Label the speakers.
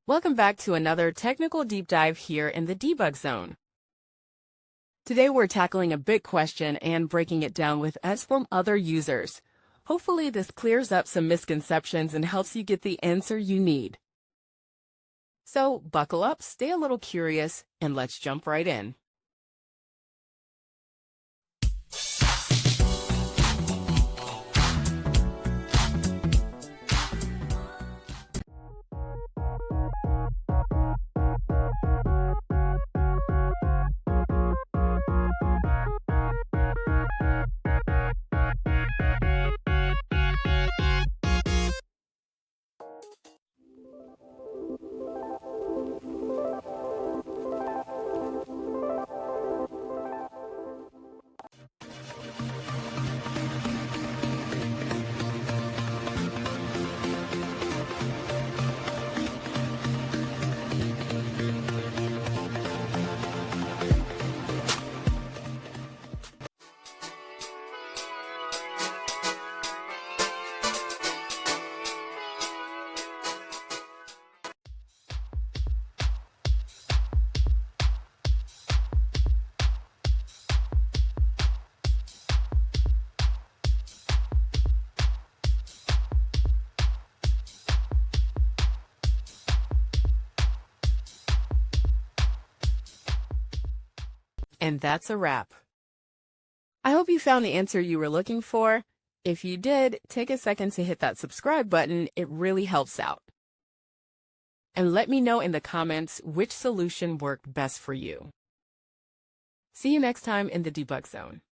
Speaker 1: Welcome back to another technical deep dive here in the debug zone. Today we're tackling a big question and breaking it down with us from other users. Hopefully this clears up some misconceptions and helps you get the answer you need. So buckle up, stay a little curious, and let's jump right in. And that's a wrap. I hope you found the answer you were looking for. If you did, take a second to hit that subscribe button. It really helps out. And let me know in the comments which solution worked best for you. See you next time in the debug zone.